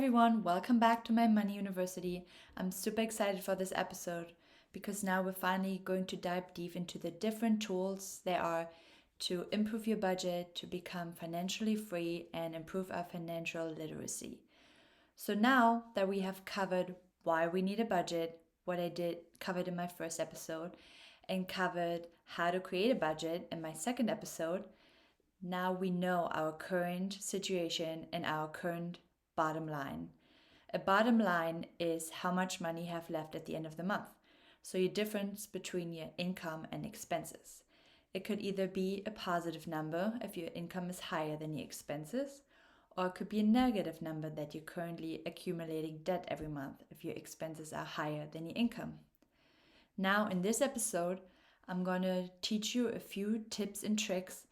everyone, welcome back to my Money University. I'm super excited for this episode because now we're finally going to dive deep into the different tools there are to improve your budget, to become financially free, and improve our financial literacy. So now that we have covered why we need a budget, what I did covered in my first episode, and covered how to create a budget in my second episode, now we know our current situation and our current bottom line. A bottom line is how much money you have left at the end of the month. So your difference between your income and expenses. It could either be a positive number if your income is higher than your expenses, or it could be a negative number that you're currently accumulating debt every month if your expenses are higher than your income. Now, in this episode, I'm going to teach you a few tips and tricks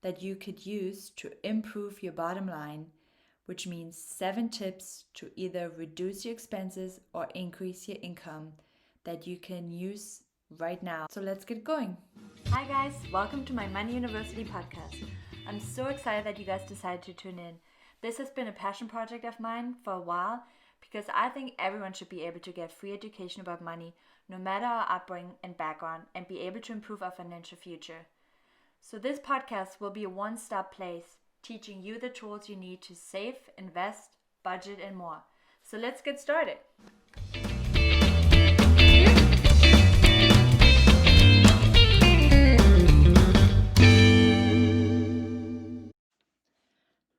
that you could use to improve your bottom line, which means 7 tips to either reduce your expenses or increase your income that you can use right now. So let's get going. Hi guys, welcome to my Money University podcast. I'm so excited that you guys decided to tune in. This has been a passion project of mine for a while because I think everyone should be able to get free education about money no matter our upbringing and background and be able to improve our financial future. So this podcast will be a one-stop place teaching you the tools you need to save, invest, budget, and more. So let's get started.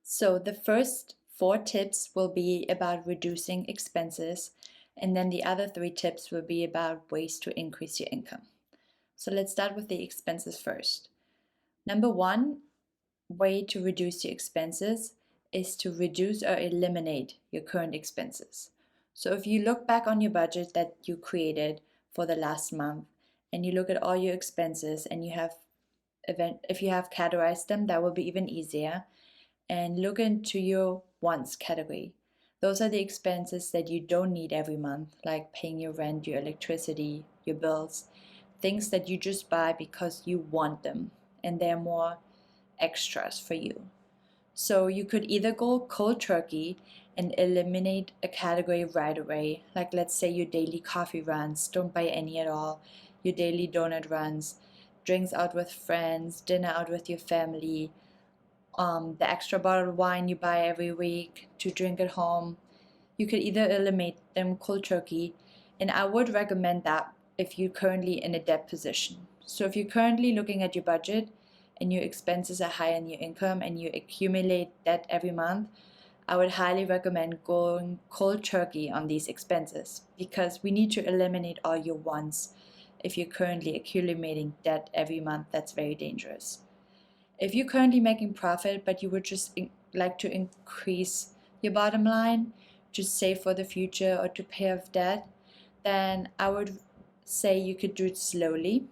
So the first 4 tips will be about reducing expenses, and then the other 3 tips will be about ways to increase your income. So let's start with the expenses first. Number 1 way to reduce your expenses is to reduce or eliminate your current expenses. So if you look back on your budget that you created for the last month and you look at all your expenses and if you have categorized them, that will be even easier. And look into your wants category. Those are the expenses that you don't need every month, like paying your rent, your electricity, your bills, things that you just buy because you want them and they're more extras for you. So you could either go cold turkey and eliminate a category right away, like let's say your daily coffee runs, don't buy any at all, your daily donut runs, drinks out with friends, dinner out with your family, the extra bottle of wine you buy every week to drink at home. You could either eliminate them cold turkey, and I would recommend that if you're currently in a debt position. So if you're currently looking at your budget and your expenses are higher than your income and you accumulate debt every month, I would highly recommend going cold turkey on these expenses because we need to eliminate all your wants. If you're currently accumulating debt every month, that's very dangerous. If you're currently making profit but you would just like to increase your bottom line, to save for the future or to pay off debt, then I would say you could do it slowly.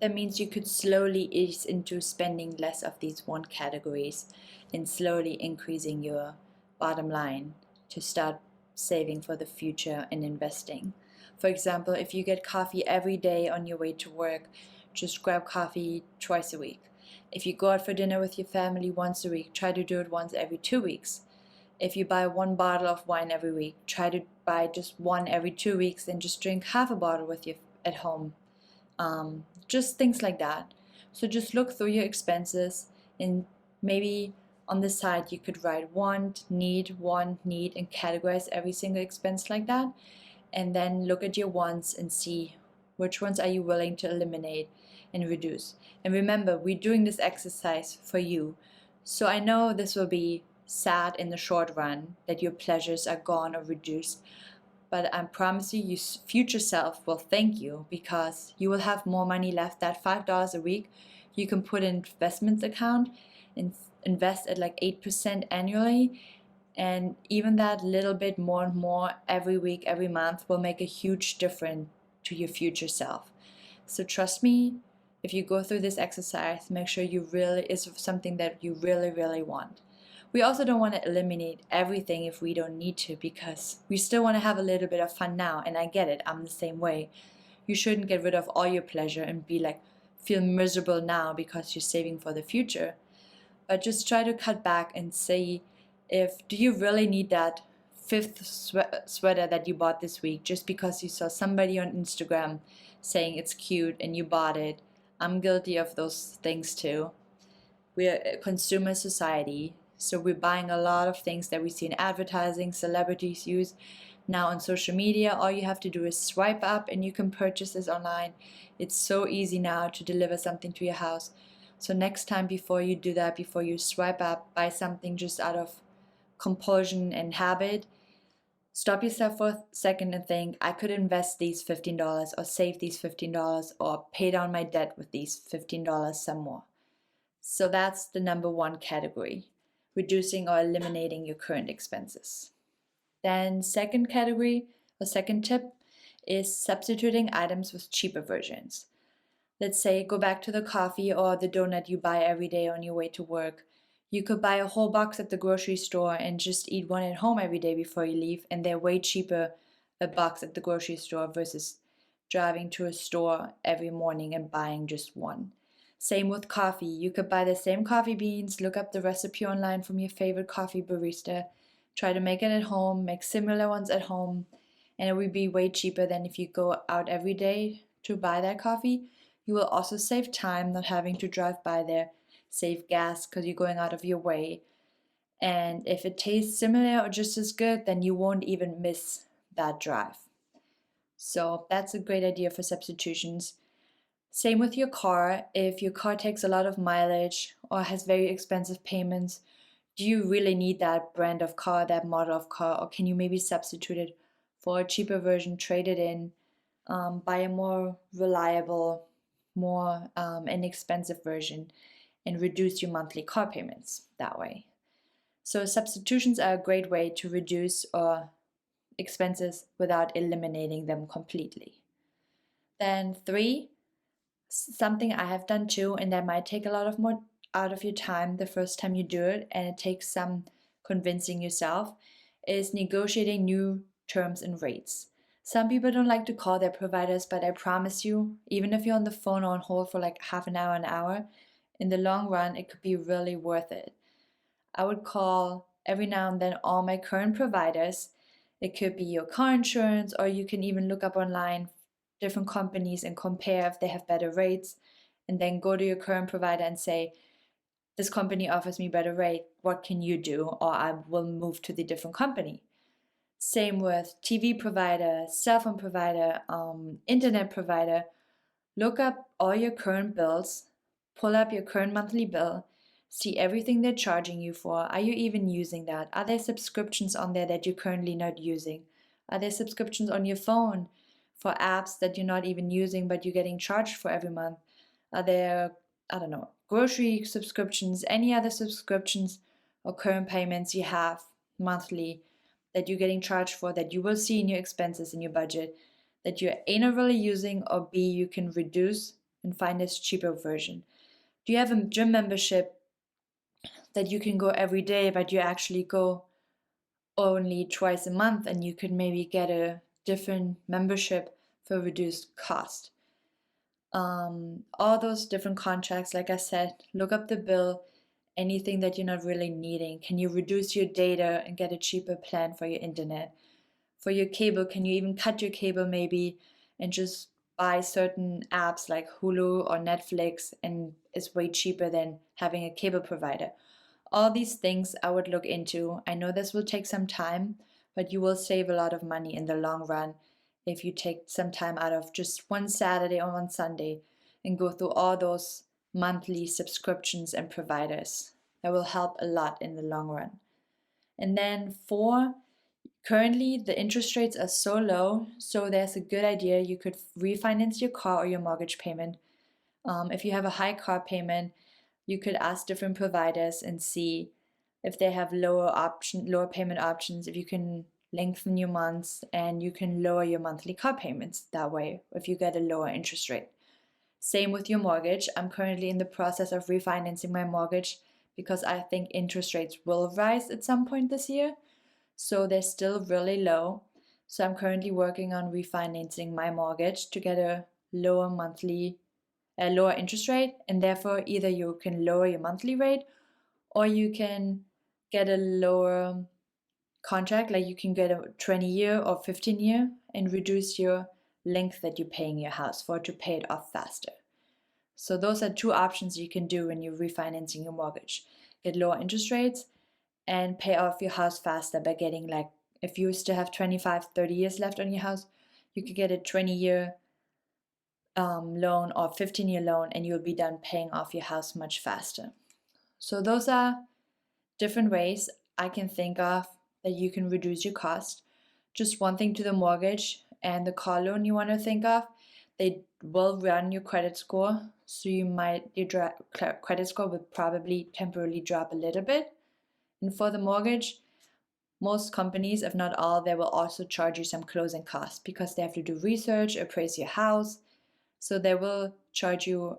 That means you could slowly ease into spending less of these want categories and slowly increasing your bottom line to start saving for the future and investing. For example, if you get coffee every day on your way to work, just grab coffee twice a week. If you go out for dinner with your family once a week, try to do it once every 2 weeks. If you buy 1 bottle of wine every week, try to buy just 1 every 2 weeks and just drink half a bottle with you at home. Just things like that. So just look through your expenses and maybe on the side you could write want, need, and categorize every single expense like that. And then look at your wants and see which ones are you willing to eliminate and reduce. And remember, we're doing this exercise for you. So I know this will be sad in the short run that your pleasures are gone or reduced, but I promise you, your future self will thank you because you will have more money left. That $5 a week you can put in investments account and invest at like 8% annually. And even that little bit more and more every week, every month will make a huge difference to your future self. So trust me, if you go through this exercise, make sure it's something that you really, really want. We also don't want to eliminate everything if we don't need to because we still want to have a little bit of fun now. And I get it, I'm the same way. You shouldn't get rid of all your pleasure and feel miserable now because you're saving for the future. But just try to cut back and see Do you really need that fifth sweater that you bought this week just because you saw somebody on Instagram saying it's cute and you bought it? I'm guilty of those things too. We're a consumer society, so we're buying a lot of things that we see in advertising, celebrities use. Now on social media, all you have to do is swipe up and you can purchase this online. It's so easy now to deliver something to your house. So next time, before you do that, before you swipe up, buy something just out of compulsion and habit, stop yourself for a second and think, I could invest these $15 or save these $15 or pay down my debt with these $15 some more. So that's the number one category, reducing or eliminating your current expenses. Then second category or second tip is substituting items with cheaper versions. Let's say go back to the coffee or the donut you buy every day on your way to work. You could buy a whole box at the grocery store and just eat one at home every day before you leave, and they're way cheaper a box at the grocery store versus driving to a store every morning and buying just one. Same with coffee. You could buy the same coffee beans, look up the recipe online from your favorite coffee barista, try to make it at home, make similar ones at home, and it would be way cheaper than if you go out every day to buy that coffee. You will also save time not having to drive by there, save gas because you're going out of your way. And if it tastes similar or just as good, then you won't even miss that drive. So that's a great idea for substitutions. Same with your car. If your car takes a lot of mileage or has very expensive payments, do you really need that brand of car, that model of car, or can you maybe substitute it for a cheaper version, trade it in, buy a more reliable, more inexpensive version, and reduce your monthly car payments that way? So substitutions are a great way to reduce or expenses without eliminating them completely. Then 3, something I have done too, and that might take a lot of more out of your time the first time you do it, and it takes some convincing yourself, is negotiating new terms and rates. Some people don't like to call their providers, but I promise you, even if you're on the phone or on hold for like half an hour, in the long run, it could be really worth it. I would call every now and then all my current providers. It could be your car insurance, or you can even look up online different companies and compare if they have better rates, and then go to your current provider and say, this company offers me better rate, what can you do? Or I will move to the different company. Same with TV provider, cell phone provider, internet provider. Look up all your current bills, pull up your current monthly bill, see everything they're charging you for. Are you even using that? Are there subscriptions on there that you're currently not using? Are there subscriptions on your phone for apps that you're not even using but you're getting charged for every month? Are there, I don't know, grocery subscriptions, any other subscriptions or current payments you have monthly that you're getting charged for that you will see in your expenses in your budget that you're A, not really using, or B, you can reduce and find this cheaper version? Do you have a gym membership that you can go every day, but you actually go only twice a month and you could maybe get a different membership for reduced cost? All those different contracts, like I said, look up the bill, anything that you're not really needing. Can you reduce your data and get a cheaper plan for your internet? For your cable, can you even cut your cable maybe and just buy certain apps like Hulu or Netflix, and it's way cheaper than having a cable provider? All these things I would look into. I know this will take some time, but you will save a lot of money in the long run if you take some time out of just one Saturday or one Sunday and go through all those monthly subscriptions and providers. That will help a lot in the long run. And then 4, currently the interest rates are so low, so there's a good idea you could refinance your car or your mortgage payment. If you have a high car payment, you could ask different providers and see if they have lower payment options, if you can lengthen your months and you can lower your monthly car payments that way if you get a lower interest rate. Same with your mortgage. I'm currently in the process of refinancing my mortgage because I think interest rates will rise at some point this year. So they're still really low. So I'm currently working on refinancing my mortgage to get a lower interest rate, and therefore either you can lower your monthly rate or you can get a lower contract, like you can get a 20-year or 15-year and reduce your length that you're paying your house for to pay it off faster. So those are two options you can do when you're refinancing your mortgage. Get lower interest rates and pay off your house faster by getting, like, if you still have 25, 30 years left on your house, you could get a 20-year loan or 15-year loan and you'll be done paying off your house much faster. So those are different ways I can think of that you can reduce your cost. Just one thing to the mortgage and the car loan you want to think of, they will run your credit score. So your credit score will probably temporarily drop a little bit. And for the mortgage, most companies, if not all, they will also charge you some closing costs because they have to do research, appraise your house. So they will charge you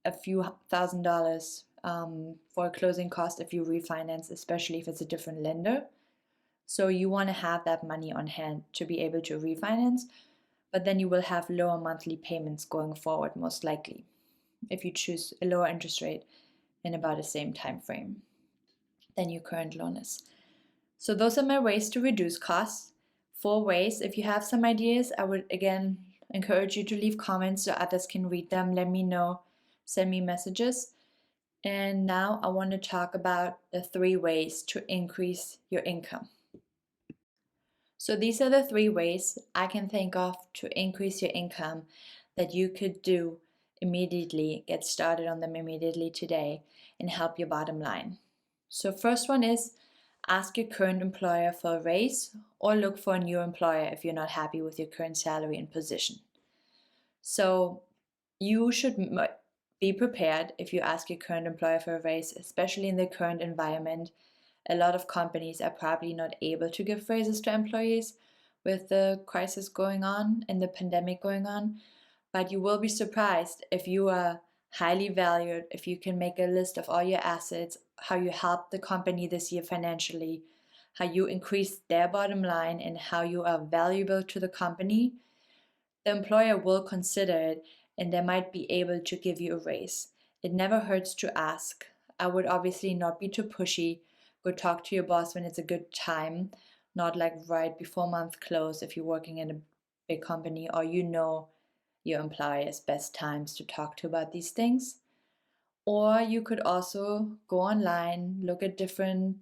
a few $1,000s for a closing cost if you refinance, especially if it's a different lender. So you want to have that money on hand to be able to refinance, but then you will have lower monthly payments going forward, most likely, if you choose a lower interest rate in about the same time frame than your current loan is. So those are my ways to reduce costs. 4 ways. If you have some ideas, I would again encourage you to leave comments so others can read them. Let me know, send me messages. And now I want to talk about the 3 ways to increase your income. So these are the 3 ways I can think of to increase your income that you could do immediately, get started on them immediately today and help your bottom line. So first one is ask your current employer for a raise or look for a new employer if you're not happy with your current salary and position. So you should be prepared if you ask your current employer for a raise, especially in the current environment. A lot of companies are probably not able to give raises to employees with the crisis going on and the pandemic going on. But you will be surprised if you are highly valued, if you can make a list of all your assets, how you helped the company this year financially, how you increased their bottom line, and how you are valuable to the company. The employer will consider it and they might be able to give you a raise. It never hurts to ask. I would obviously not be too pushy. Go talk to your boss when it's a good time, not like right before month close if you're working in a big company or you know your employer's best times to talk to about these things. Or you could also go online, look at different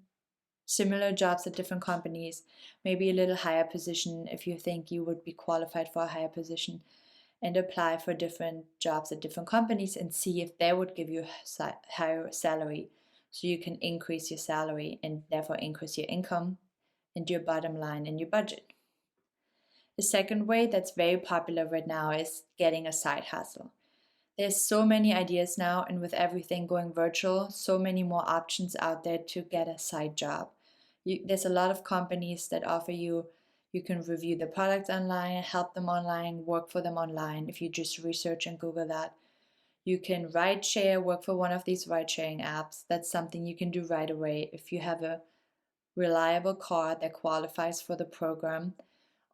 similar jobs at different companies, maybe a little higher position if you think you would be qualified for a higher position, and apply for different jobs at different companies and see if they would give you a higher salary so you can increase your salary and therefore increase your income and your bottom line and your budget. The second way that's very popular right now is getting a side hustle. There's so many ideas now, and with everything going virtual, so many more options out there to get a side job. There's a lot of companies that offer you can review the products online, help them online, work for them online. If you just research and Google that, you can ride share, work for one of these ride sharing apps. That's something you can do right away if you have a reliable car that qualifies for the program.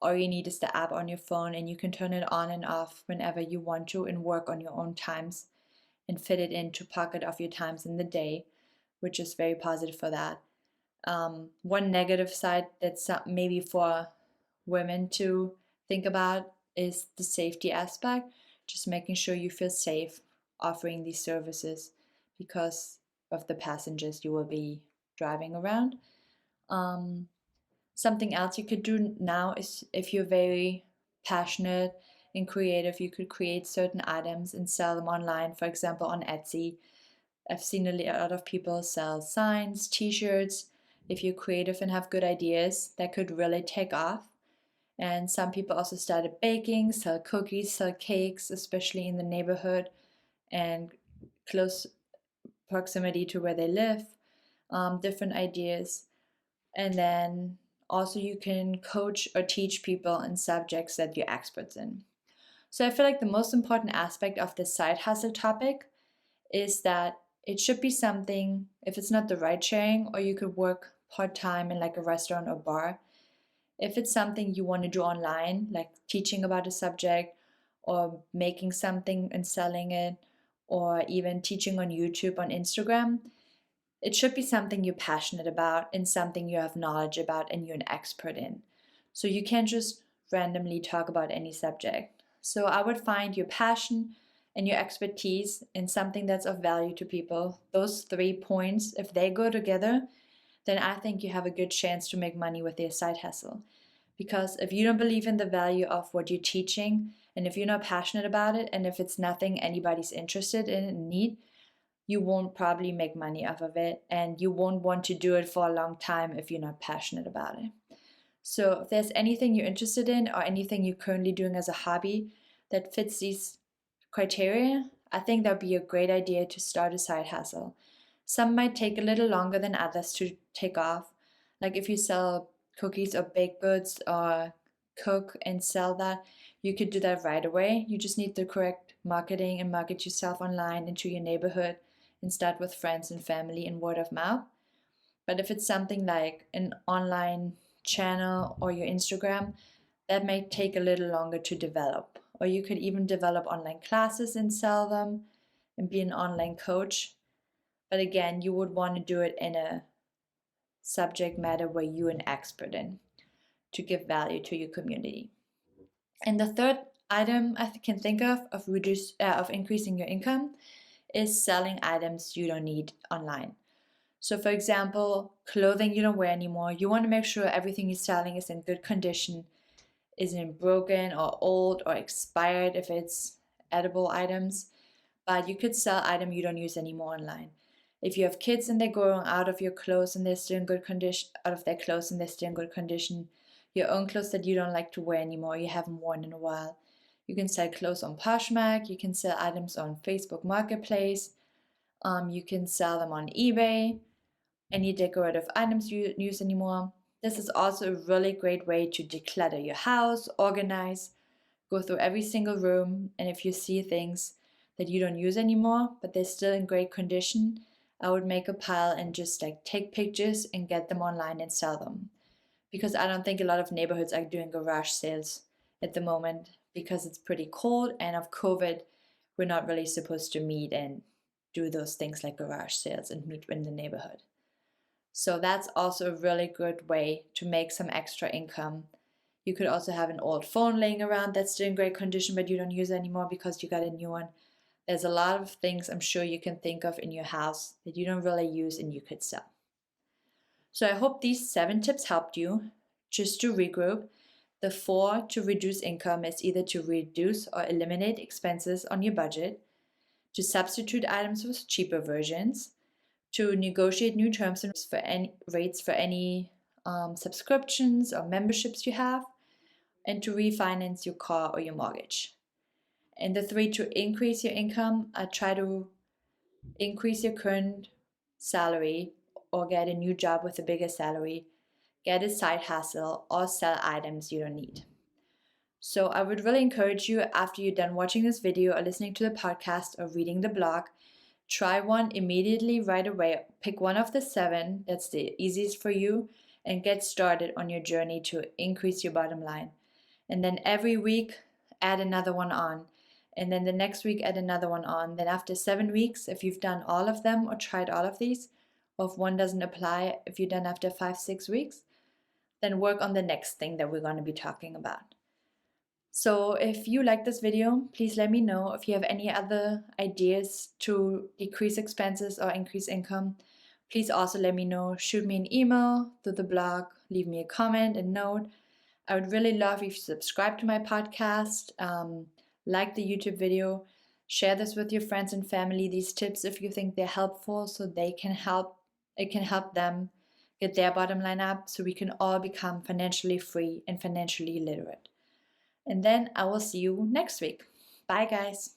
All you need is the app on your phone and you can turn it on and off whenever you want to and work on your own times and fit it into pocket of your times in the day, which is very positive for that. One negative side that's maybe for women to think about is the safety aspect, just making sure you feel safe offering these services because of the passengers you will be driving around. Something else you could do now is if you're very passionate and creative, you could create certain items and sell them online, for example, on Etsy. I've seen a lot of people sell signs, t-shirts. If you're creative and have good ideas, that could really take off. And some people also started baking, sell cookies, sell cakes, especially in the neighborhood and close proximity to where they live. Different ideas. And then also you can coach or teach people in subjects that you're experts in. So I feel like the most important aspect of this side hustle topic is that it should be something, if it's not the ride sharing, or you could work part-time in like a restaurant or bar. If it's something you want to do online, like teaching about a subject or making something and selling it, or even teaching on YouTube, on Instagram, It should be something you're passionate about and something you have knowledge about and you're an expert in. So you can't just randomly talk about any subject. So I would find your passion and your expertise in something that's of value to people. Those 3 points, if they go together, then I think you have a good chance to make money with your side hustle. Because if you don't believe in the value of what you're teaching, and if you're not passionate about it, and if it's nothing anybody's interested in and need, you won't probably make money off of it, and you won't want to do it for a long time if you're not passionate about it. So if there's anything you're interested in or anything you're currently doing as a hobby that fits these criteria, I think that would be a great idea to start a side hustle. Some might take a little longer than others to take off. Like if you sell cookies or baked goods or cook and sell that, you could do that right away. You just need the correct marketing and market yourself online into your neighborhood and start with friends and family and word of mouth. But if it's something like an online channel or your Instagram, that may take a little longer to develop. Or you could even develop online classes and sell them and be an online coach. But again, you would want to do it in a subject matter where you're an expert in to give value to your community. And the third item I can think of increasing your income is selling items you don't need online. So for example, clothing you don't wear anymore, you want to make sure everything you're selling is in good condition, isn't broken or old or expired if it's edible items, but you could sell items you don't use anymore online. If you have kids and they're growing out of your clothes and they're still in good condition, your own clothes that you don't like to wear anymore, you haven't worn in a while, you can sell clothes on Poshmark, you can sell items on Facebook Marketplace, you can sell them on eBay, any decorative items you don't use anymore. This is also a really great way to declutter your house, organize, go through every single room, and if you see things that you don't use anymore, but they're still in great condition, I would make a pile and just like take pictures and get them online and sell them. Because I don't think a lot of neighborhoods are doing garage sales at the moment because it's pretty cold, and of COVID, we're not really supposed to meet and do those things like garage sales and meet in the neighborhood. So that's also a really good way to make some extra income. You could also have an old phone laying around that's still in great condition but you don't use it anymore because you got a new one. There's a lot of things I'm sure you can think of in your house that you don't really use and you could sell. So I hope these 7 tips helped you. Just to regroup, the 4 to reduce income is either to reduce or eliminate expenses on your budget, to substitute items with cheaper versions, to negotiate new terms and rates for any subscriptions or memberships you have, and to refinance your car or your mortgage. And the 3 to increase your income, I try to increase your current salary or get a new job with a bigger salary, get a side hustle, or sell items you don't need. So I would really encourage you, after you're done watching this video or listening to the podcast or reading the blog, try one immediately right away. Pick one of the 7 that's the easiest for you and get started on your journey to increase your bottom line. And then every week, add another one on. And then the next week, add another one on. Then after 7 weeks, if you've done all of them or tried all of these, or if one doesn't apply, if you're done after 5-6 weeks, then work on the next thing that we're going to be talking about. So if you like this video, please let me know. If you have any other ideas to decrease expenses or increase income, please also let me know. Shoot me an email through the blog, leave me a comment and note. I would really love if you subscribe to my podcast, like the YouTube video, share this with your friends and family, these tips if you think they're helpful, so it can help them get their bottom line up, so we can all become financially free and financially literate. And then I will see you next week. Bye, guys.